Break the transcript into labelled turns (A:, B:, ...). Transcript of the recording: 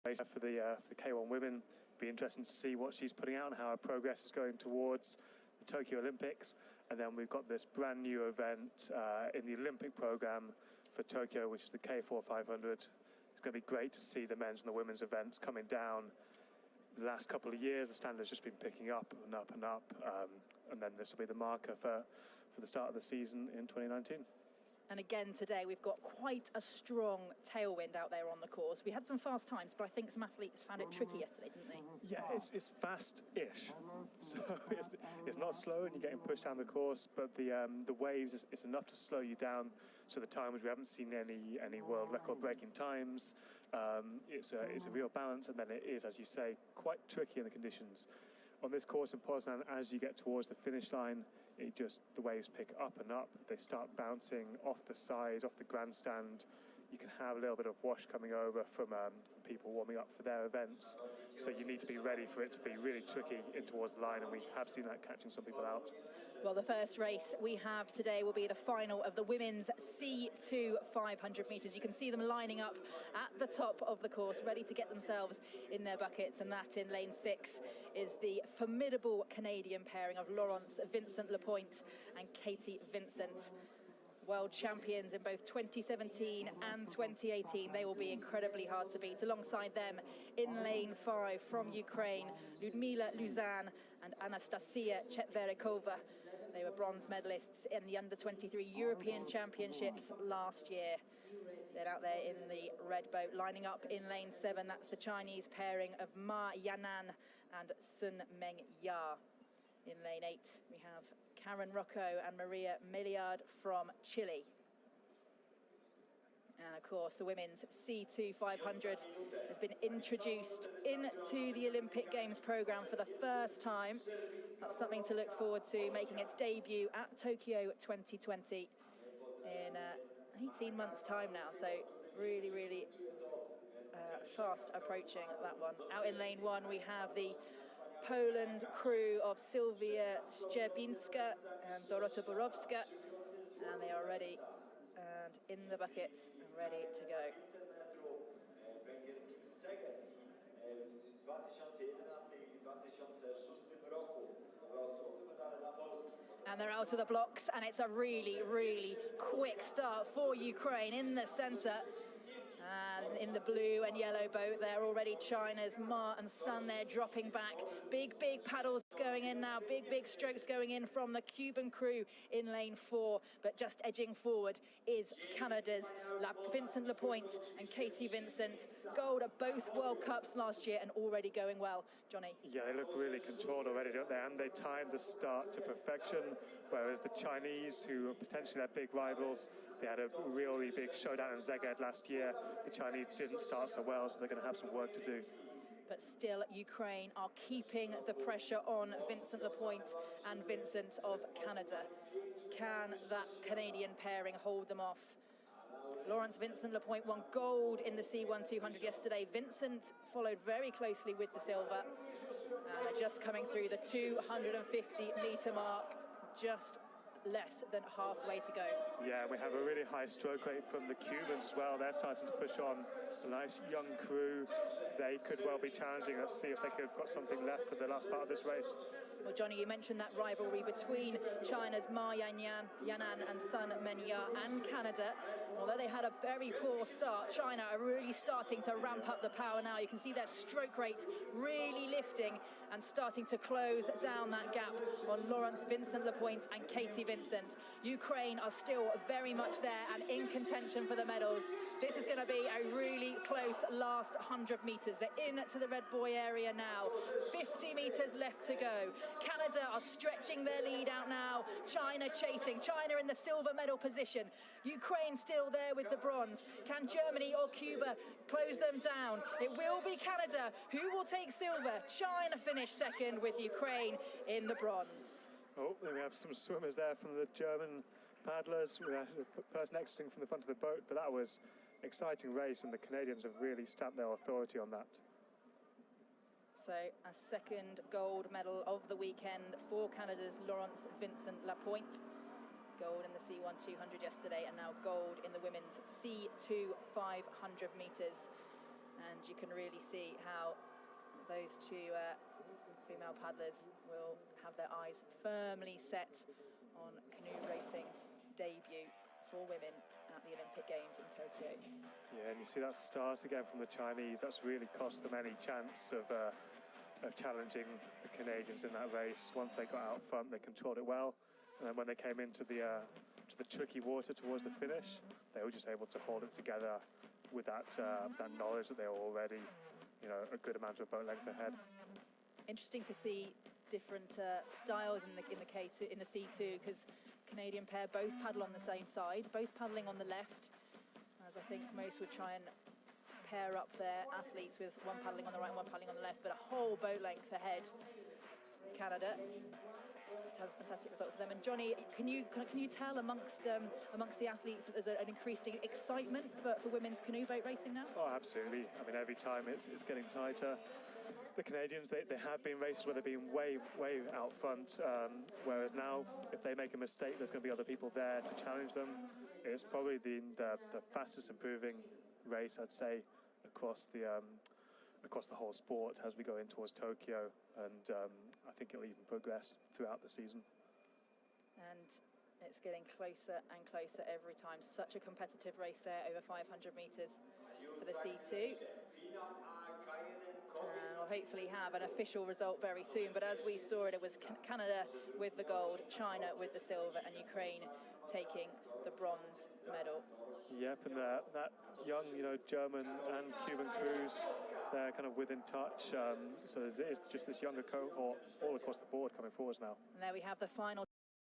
A: for the K1 women. Be interesting to see what she's putting out and how her progress is going towards the Tokyo Olympics. And then we've got this brand new event in the Olympic program for Tokyo, which is the K4 500. It's going to be great to see the men's and the women's events coming down. The last couple of years, the standard's just been picking up and up and up. And then this will be the marker for the start of the season in 2019.
B: And again today, we've got quite a strong tailwind out there on the course. We had some fast times, but I think some athletes found it tricky yesterday, didn't they?
A: Yeah, it's fast-ish. So it's not slow and you're getting pushed down the course, but the waves, it's enough to slow you down. So the times, we haven't seen any world record-breaking times. It's a real balance, and then it is, as you say, quite tricky in the conditions. On this course in Poznan, as you get towards the finish line, the waves pick up and up. They start bouncing off the sides, off the grandstand. You can have a little bit of wash coming over from people warming up for their events. So you need to be ready for it to be really tricky in towards the line, and we have seen that catching some people out.
B: Well, the first race we have today will be the final of the women's C2 500 metres. You can see them lining up at the top of the course, ready to get themselves in their buckets. And that in lane 6 is the formidable Canadian pairing of Laurence Vincent-Lepointe and Katie Vincent. World champions in both 2017 and 2018. They will be incredibly hard to beat. Alongside them in lane 5 from Ukraine, Ludmila Luzan and Anastasia Chetverikova. They were bronze medalists in the under-23 European Championships last year. They're out there in the red boat, lining up in lane 7. That's the Chinese pairing of Ma Yanan and Sun Meng Ya. In lane 8, we have Karen Rocco and Maria Milliard from Chile. And of course, the women's C2 500 has been introduced into the Olympic Games programme for the first time. That's something to look forward to, making its debut at Tokyo 2020 in 18 months' time now. So really, really fast approaching that one. Out in lane 1, we have the Poland crew of Sylwia Szczebinska and Dorota Borowska, and they are ready and in the buckets and ready to go. And they're out of the blocks, and it's a really, really quick start for Ukraine in the centre. And in the blue and yellow boat there already, China's Ma and Sun there dropping back. Big paddles going in now, big strokes going in from the Cuban crew in lane 4. But just edging forward is Canada's Vincent-Lepointe and Katie Vincent. Gold at both World Cups last year and already going well. Johnny?
A: Yeah, they look really controlled already, don't they? And they timed the start to perfection, whereas the Chinese, who are potentially their big rivals, they had a really big showdown in Szeged last year. The Chinese didn't start so well, so they're going to have some work to do.
B: But still, Ukraine are keeping the pressure on Vincent-Lepointe and Vincent of Canada. Can that Canadian pairing hold them off? Laurence Vincent-Lepointe won gold in the C1 200 yesterday. Vincent followed very closely with the silver. And they're just coming through the 250-metre mark, just less than halfway to go.
A: Yeah, we have a really high stroke rate from the Cubans as well. They're starting to push on. A nice young crew. They could well be challenging us, see if they could have got something left for the last part of this race.
B: Well, Johnny, you mentioned that rivalry between China's Ma Yanan and Sun Meng-ya and Canada. Although they had a very poor start, China are really starting to ramp up the power now. You can see their stroke rate really lifting and starting to close down that gap on Laurence Vincent-Lepointe and Katie Vincent. Ukraine are still very much there and in contention for the medals. This is going to be a really close last 100 metres. They're into the red buoy area now. 50 metres left to go. Canada are stretching their lead out now. China chasing. China in the silver medal position. Ukraine still there with the bronze. Can Germany or Cuba close them down? It will be Canada who will take silver. China finish second with Ukraine in the bronze.
A: Oh, then we have some swimmers there from the German paddlers. We had a person exiting from the front of the boat, but that was an exciting race, and the Canadians have really stamped their authority on that.
B: So a second gold medal of the weekend for Canada's Laurence Vincent-Lepointe. Gold in the C1 200 yesterday, and now gold in the women's C2 500 metres. and you can really see how those two female paddlers will have their eyes firmly set on canoe racing's debut for women at the Olympic Games in Tokyo.
A: Yeah, and you see that start again from the Chinese. That's really cost them any chance of challenging the Canadians in that race. Once they got out front, they controlled it well, and then when they came into the tricky water towards the finish, they were just able to hold it together with that knowledge that they were already, a good amount of boat length ahead.
B: Interesting to see different styles in the K2, in the C2, because Canadian pair both paddle on the same side, both paddling on the left, as I think most would try and pair up their athletes with one paddling on the right and one paddling on the left, but a whole boat length ahead. Canada. It's a fantastic result for them. And Johnny, can you tell amongst the athletes that there's an increasing excitement for women's canoe boat racing now?
A: Oh, absolutely. I mean, every time it's getting tighter. The Canadians, they have been races where they've been way out front, whereas now, if they make a mistake, there's going to be other people there to challenge them. It's probably the fastest improving race, I'd say, across the whole sport as we go in towards Tokyo, and I think it'll even progress throughout the season.
B: And it's getting closer and closer every time. Such a competitive race there, over 500 metres for the C2. We'll hopefully have an official result very soon, but as we saw it was Canada with the gold, China with the silver, and Ukraine taking the bronze medal.
A: Yep, and that young, German and Cuban crews, they're kind of within touch. So there's just this younger cohort all across the board coming forwards now.
B: And there we have the final